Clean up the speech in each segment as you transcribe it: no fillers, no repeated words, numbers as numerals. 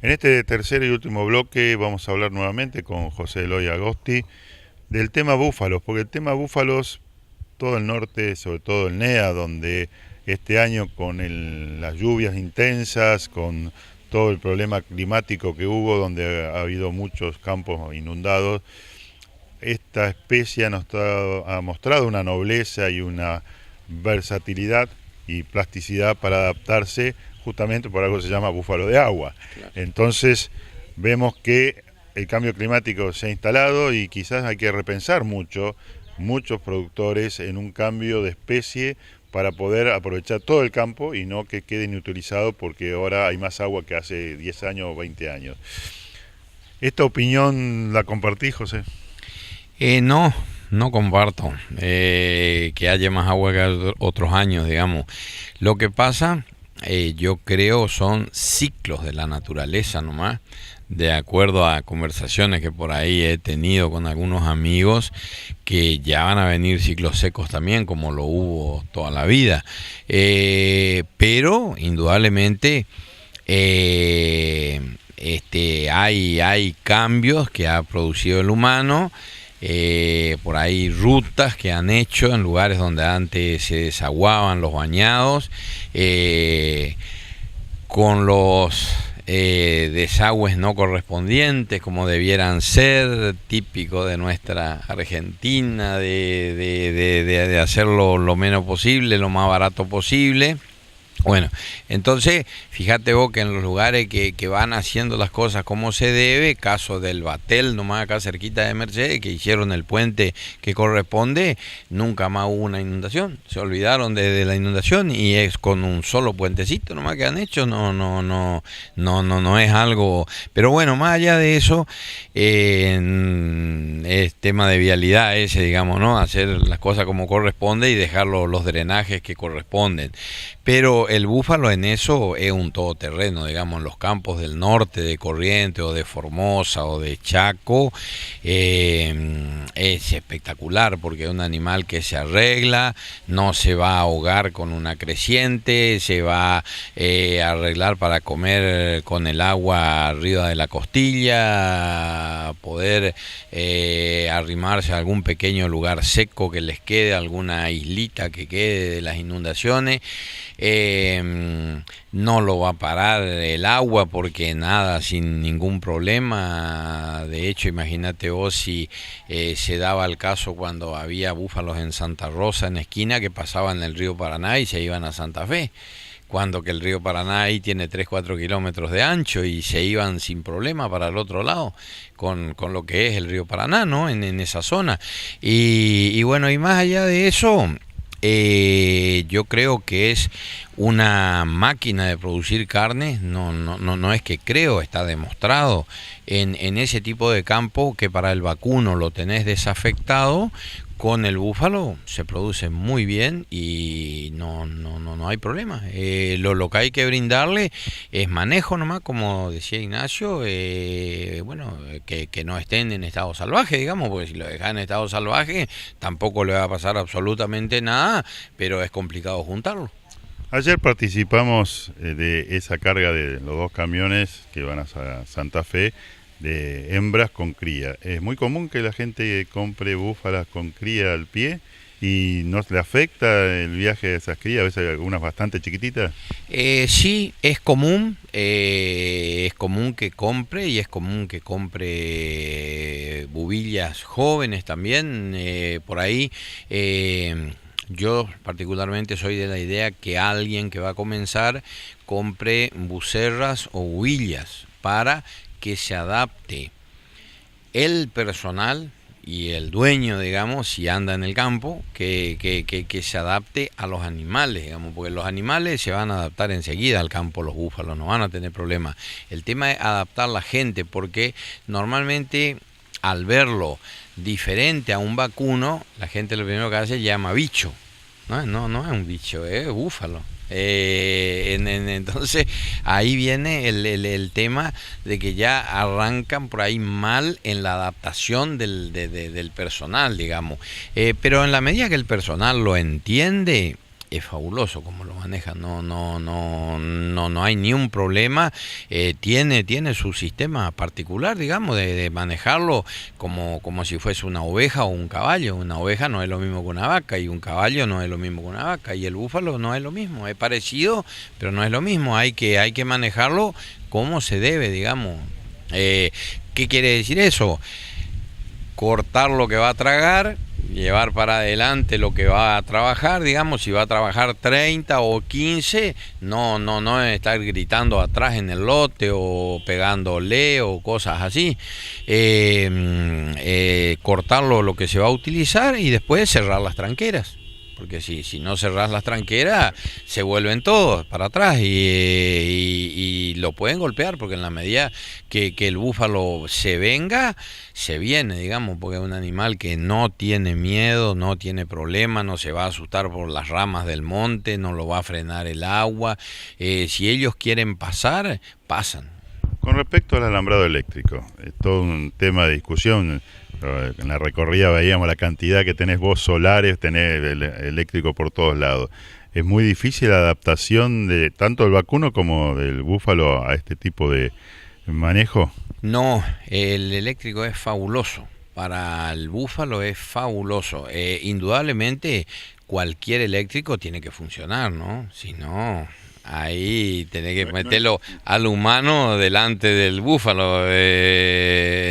En este tercer y último bloque vamos a hablar nuevamente con José Eloy Agosti del tema búfalos, porque el tema búfalos, todo el norte, sobre todo el NEA, donde este año con las lluvias intensas, con todo el problema climático que hubo, donde ha habido muchos campos inundados, esta especie ha mostrado una nobleza y una versatilidad y plasticidad para adaptarse justamente por algo que se llama búfalo de agua. Claro. Entonces vemos que el cambio climático se ha instalado y quizás hay que repensar muchos productores en un cambio de especie para poder aprovechar todo el campo y no que quede inutilizado porque ahora hay más agua que hace 10 años o 20 años. ¿Esta opinión la compartís, José? No comparto que haya más agua que otros años, digamos. Lo que pasa, yo creo, son ciclos de la naturaleza nomás, de acuerdo a conversaciones que por ahí he tenido con algunos amigos, que ya van a venir ciclos secos también, como lo hubo toda la vida. Pero, indudablemente, hay cambios que ha producido el humano. Por ahí rutas que han hecho en lugares donde antes se desaguaban los bañados, con los desagües no correspondientes como debieran ser, típico de nuestra Argentina, de hacerlo lo menos posible, lo más barato posible. Bueno, entonces, fíjate vos que en los lugares que van haciendo las cosas como se debe, caso del Batel, nomás acá cerquita de Mercedes, que hicieron el puente que corresponde, nunca más hubo una inundación. Se olvidaron de la inundación y es con un solo puentecito nomás que han hecho, no es algo. Pero bueno, más allá de eso, es tema de vialidad ese, digamos, ¿no? Hacer las cosas como corresponde y dejar los drenajes que corresponden. Pero el búfalo en eso es un todoterreno, digamos, en los campos del norte de Corrientes o de Formosa o de Chaco, es espectacular porque es un animal que se arregla, no se va a ahogar con una creciente, se va a arreglar para comer con el agua arriba de la costilla, poder arrimarse a algún pequeño lugar seco que les quede, alguna islita que quede de las inundaciones. No lo va a parar el agua porque nada, sin ningún problema. De hecho, imagínate vos si se daba el caso cuando había búfalos en Santa Rosa, en esquina, que pasaban el río Paraná y se iban a Santa Fe, cuando que el río Paraná ahí tiene 3-4 kilómetros de ancho y se iban sin problema para el otro lado con lo que es el río Paraná, ¿no? En esa zona. Y bueno, y más allá de eso, yo creo que es una máquina de producir carne. No es que creo, está demostrado en ese tipo de campo que para el vacuno lo tenés desafectado. Con el búfalo se produce muy bien y no hay problema. Lo que hay que brindarle es manejo nomás, como decía Ignacio, bueno, que no estén en estado salvaje, digamos, porque si lo dejan en estado salvaje tampoco le va a pasar absolutamente nada, pero es complicado juntarlo. Ayer participamos de esa carga de los 2 camiones que van a Santa Fe, de hembras con cría. Es muy común que la gente compre búfalas con cría al pie y no le afecta el viaje de esas crías, a veces algunas bastante chiquititas. Sí, es común que compre, y es común que compre bubillas jóvenes también, por ahí. Yo particularmente soy de la idea que alguien que va a comenzar compre bucerras o bubillas para que se adapte el personal y el dueño, digamos, si anda en el campo, que se adapte a los animales, digamos, porque los animales se van a adaptar enseguida al campo, los búfalos no van a tener problemas. El tema es adaptar la gente, porque normalmente al verlo diferente a un vacuno, la gente lo primero que hace llama bicho. No es un bicho, es búfalo. Entonces ahí viene el tema de que ya arrancan por ahí mal en la adaptación del personal, digamos. Pero en la medida que el personal lo entiende, es fabuloso como lo maneja, no hay ni un problema, tiene su sistema particular, digamos, de manejarlo como si fuese una oveja o un caballo. Una oveja no es lo mismo que una vaca, y un caballo no es lo mismo que una vaca, y el búfalo no es lo mismo, es parecido, pero no es lo mismo, hay que manejarlo como se debe, digamos. ¿Qué quiere decir eso? Cortar lo que va a tragar, llevar para adelante lo que va a trabajar, digamos, si va a trabajar 30 o 15, no estar gritando atrás en el lote o pegándole o cosas así. Cortarlo lo que se va a utilizar y después cerrar las tranqueras. Porque si no cerrás las tranqueras, se vuelven todos para atrás y lo pueden golpear, porque en la medida que el búfalo se venga, se viene, digamos, porque es un animal que no tiene miedo, no tiene problema, no se va a asustar por las ramas del monte, no lo va a frenar el agua. Si ellos quieren pasar, pasan. Con respecto al alambrado eléctrico, es todo un tema de discusión. En la recorrida veíamos la cantidad que tenés vos solares, tenés eléctrico por todos lados. Es muy difícil la adaptación de tanto del vacuno como del búfalo a este tipo de manejo. No, el eléctrico es fabuloso. Para el búfalo es fabuloso. Indudablemente cualquier eléctrico tiene que funcionar, ¿no? Si no, ahí tenés que meterlo al humano delante del búfalo.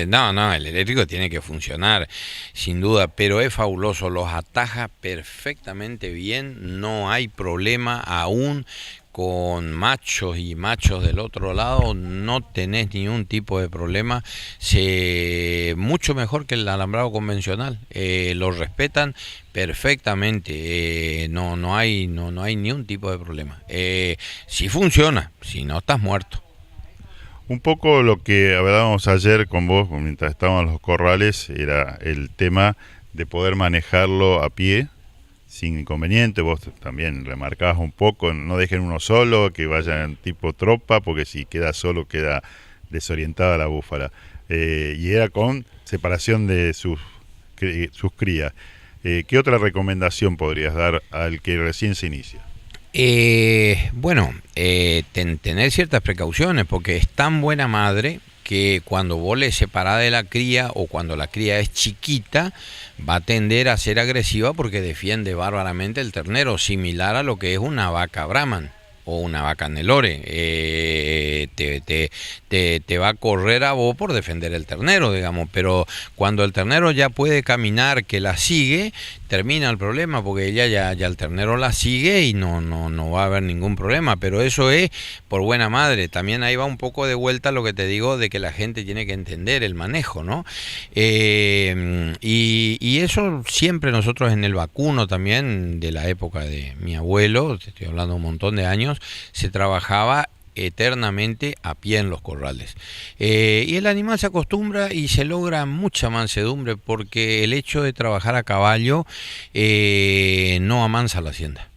No, el eléctrico tiene que funcionar, sin duda, pero es fabuloso, los ataja perfectamente bien, no hay problema aún. Con machos y machos del otro lado no tenés ningún tipo de problema, mucho mejor que el alambrado convencional, lo respetan perfectamente, no hay ningún tipo de problema, si funciona, si no estás muerto. Un poco lo que hablábamos ayer con vos mientras estábamos en los corrales era el tema de poder manejarlo a pie sin inconveniente. Vos también remarcabas un poco, no dejen uno solo, que vayan tipo tropa, porque si queda solo queda desorientada la búfala. Y era con separación de sus crías. ¿Qué otra recomendación podrías dar al que recién se inicia? Tener ciertas precauciones, porque es tan buena madre que cuando vos le separás de la cría o cuando la cría es chiquita, va a tender a ser agresiva porque defiende bárbaramente el ternero, similar a lo que es una vaca Brahman o una vaca Nelore. Te va a correr a vos por defender el ternero, digamos, pero cuando el ternero ya puede caminar, que la sigue, termina el problema, porque ella ya el ternero la sigue y no va a haber ningún problema, pero eso es por buena madre. También ahí va un poco de vuelta lo que te digo de que la gente tiene que entender el manejo, ¿no? Y eso siempre nosotros en el vacuno también, de la época de mi abuelo, te estoy hablando un montón de años, se trabajaba eternamente a pie en los corrales, y el animal se acostumbra y se logra mucha mansedumbre, porque el hecho de trabajar a caballo no amansa la hacienda,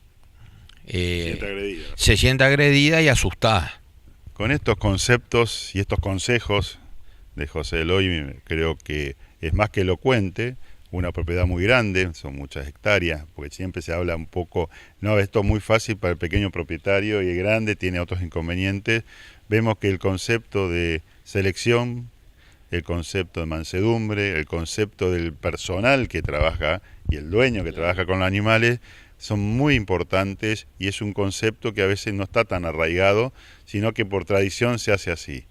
se siente agredida y asustada. Con estos conceptos y estos consejos de José Eloy, creo que es más que elocuente. Una propiedad muy grande, son muchas hectáreas, porque siempre se habla un poco, no, esto es muy fácil para el pequeño propietario y el grande tiene otros inconvenientes. Vemos que el concepto de selección, el concepto de mansedumbre, el concepto del personal que trabaja y el dueño que trabaja con los animales son muy importantes, y es un concepto que a veces no está tan arraigado, sino que por tradición se hace así.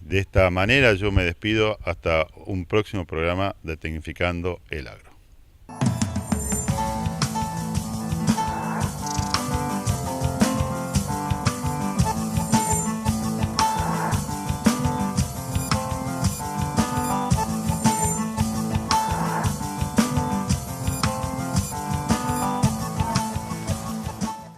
De esta manera yo me despido hasta un próximo programa de Tecnificando el Agro.